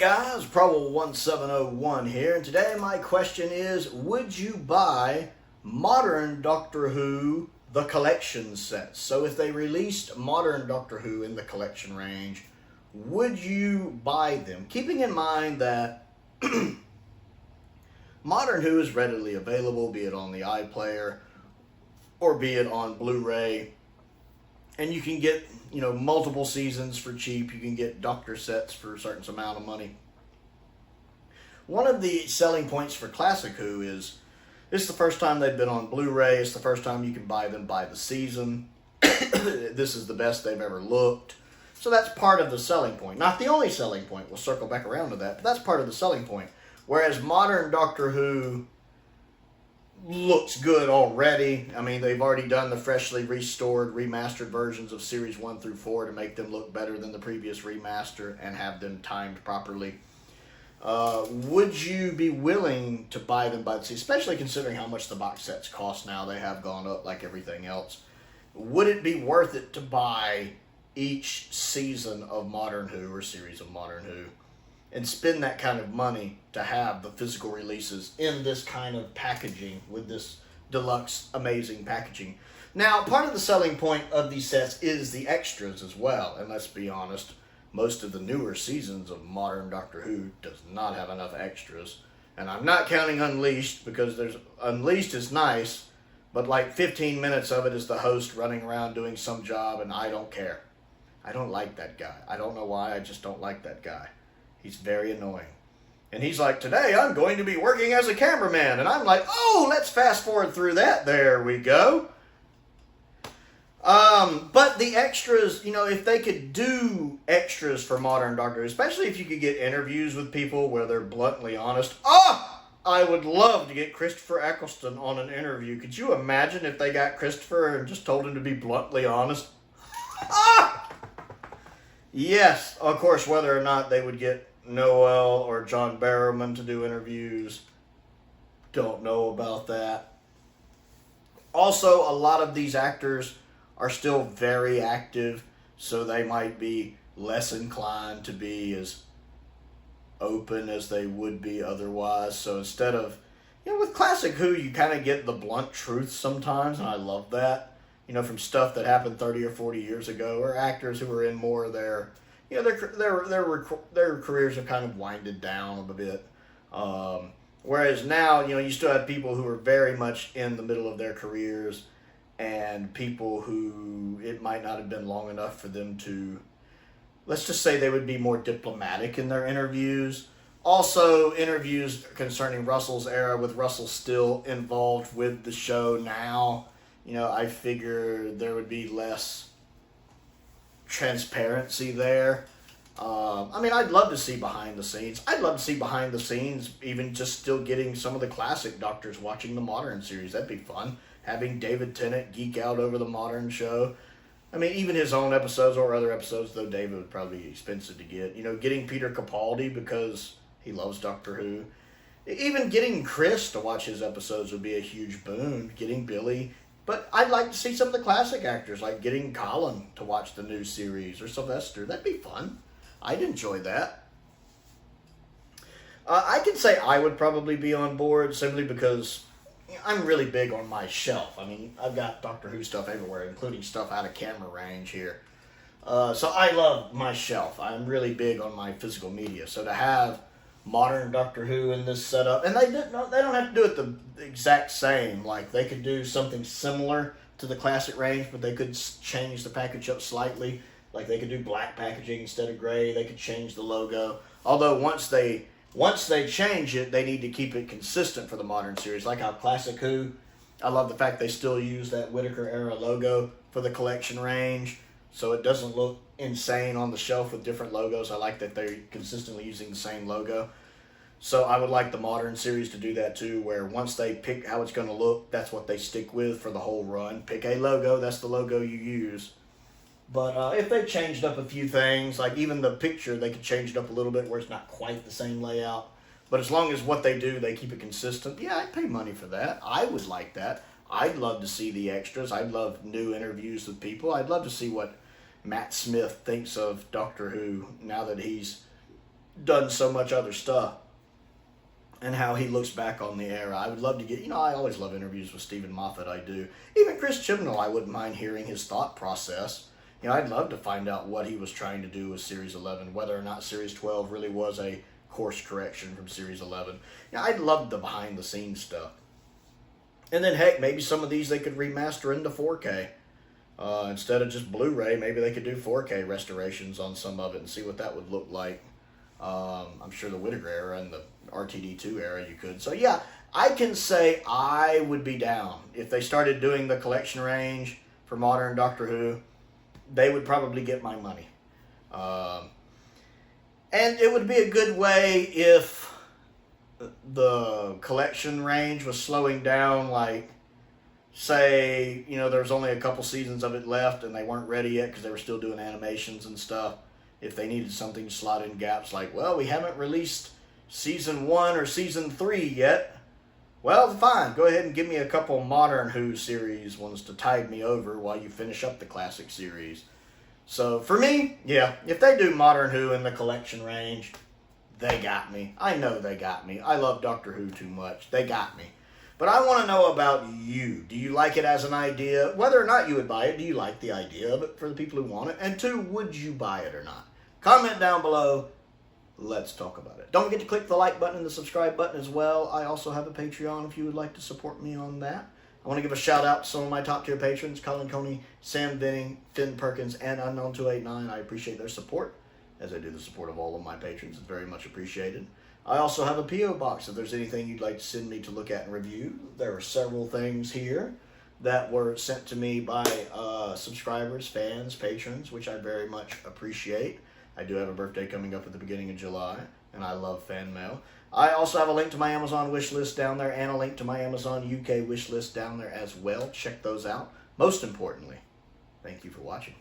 guys, Prowl 1701 here, and today my question is, would you buy modern Doctor Who, the collection sets? So if they released modern Doctor Who in the collection range, would you buy them? Keeping in mind that modern Who is readily available, be it on the iPlayer or be it on Blu-ray, and you can get, multiple seasons for cheap. You can get Doctor sets for a certain amount of money. One of the selling points for Classic Who is it's the first time they've been on Blu-ray. It's the first time you can buy them by the season. This is the best they've ever looked. So that's part of the selling point. Not the only selling point. We'll circle back around to that. But that's part of the selling point. Whereas modern Doctor Who looks good already. I mean, they've already done the freshly restored, remastered versions of Series 1 through 4 to make them look better than the previous remaster and have them timed properly. Would you be willing to buy them by the season, especially considering how much the box sets cost now? They have gone up like everything else. Would it be worth it to buy each season of Modern Who or series of Modern Who and spend that kind of money to have the physical releases in this kind of packaging with this deluxe amazing packaging? Now, part of the selling point of these sets is the extras as well, and let's be honest, most of the newer seasons of modern Doctor Who does not have enough extras. And I'm not counting Unleashed, because Unleashed is nice, but like 15 minutes of it is the host running around doing some job, and I don't care. I don't like that guy. I don't know why, I just don't like that guy. He's very annoying. And he's like, today I'm going to be working as a cameraman. And I'm like, oh, let's fast forward through that. There we go. But the extras, if they could do extras for modern Doctor Who, especially if you could get interviews with people where they're bluntly honest. I would love to get Christopher Eccleston on an interview. Could you imagine if they got Christopher and just told him to be bluntly honest? Yes, of course, whether or not they would get Noel or John Barrowman to do interviews, don't know about that. Also, a lot of these actors are still very active, so they might be less inclined to be as open as they would be otherwise. So instead of, with Classic Who, you kind of get the blunt truth sometimes, and I love that. From stuff that happened 30 or 40 years ago, or actors who were in more of their careers have kind of winded down a bit. Whereas now, you still have people who are very much in the middle of their careers, and people who it might not have been long enough for them to, let's just say they would be more diplomatic in their interviews. Also, interviews concerning Russell's era, with Russell still involved with the show now, I figure there would be less transparency there. I'd love to see behind the scenes. I'd love to see behind the scenes, even just still getting some of the classic doctors watching the modern series. That'd be fun. Having David Tennant geek out over the modern show. Even his own episodes or other episodes, though David would probably be expensive to get. Getting Peter Capaldi because he loves Doctor Who. Even getting Chris to watch his episodes would be a huge boon. Getting Billy. But I'd like to see some of the classic actors, like getting Colin to watch the new series, or Sylvester. That'd be fun. I'd enjoy that. I could say I would probably be on board simply because I'm really big on my shelf. I've got Doctor Who stuff everywhere, including stuff out of camera range here. So I love my shelf. I'm really big on my physical media. So to have modern Doctor Who in this setup, and they don't have to do it the exact same. Like, they could do something similar to the classic range, but they could change the package up slightly. Like, they could do black packaging instead of gray. They could change the logo. Although once they change it, they need to keep it consistent for the modern series. Like how Classic Who, I love the fact they still use that Whittaker era logo for the collection range, so it doesn't look insane on the shelf with different logos. I like that they're consistently using the same logo. So I would like the modern series to do that too, where once they pick how it's going to look, that's what they stick with for the whole run. Pick a logo, that's the logo you use. But if they changed up a few things, like even the picture, they could change it up a little bit where it's not quite the same layout. But as long as what they do, they keep it consistent, yeah, I'd pay money for that. I would like that. I'd love to see the extras. I'd love new interviews with people. I'd love to see what Matt Smith thinks of Doctor Who now that he's done so much other stuff, and how he looks back on the era. I would love to get, I always love interviews with Stephen Moffat, I do. Even Chris Chibnall, I wouldn't mind hearing his thought process. I'd love to find out what he was trying to do with Series 11, whether or not Series 12 really was a course correction from Series 11. I'd love the behind-the-scenes stuff. And then, heck, maybe some of these they could remaster into 4K. Instead of just Blu-ray, maybe they could do 4K restorations on some of it and see what that would look like. I'm sure the Whittaker era and the RTD2 era you could. So, yeah, I can say I would be down. If they started doing the collection range for modern Doctor Who, they would probably get my money. And it would be a good way if the collection range was slowing down, like, say, there's only a couple seasons of it left and they weren't ready yet because they were still doing animations and stuff. If they needed something to slot in gaps, like, well, we haven't released Season 1 or Season 3 yet. Well, fine. Go ahead and give me a couple modern Who series ones to tide me over while you finish up the classic series. So, for me, yeah, if they do modern Who in the collection range, they got me. I know they got me. I love Doctor Who too much. They got me. But I want to know about you. Do you like it as an idea? Whether or not you would buy it, do you like the idea of it for the people who want it? And two, would you buy it or not? Comment down below. Let's talk about it. Don't forget to click the like button and the subscribe button as well. I also have a Patreon if you would like to support me on that. I want to give a shout out to some of my top tier patrons, Colin Coney, Sam Venning, Finn Perkins, and Unknown289. I appreciate their support, as I do the support of all of my patrons. It's very much appreciated. I also have a P.O. box if there's anything you'd like to send me to look at and review. There are several things here that were sent to me by subscribers, fans, patrons, which I very much appreciate. I do have a birthday coming up at the beginning of July, and I love fan mail. I also have a link to my Amazon wish list down there and a link to my Amazon UK wish list down there as well. Check those out. Most importantly, thank you for watching.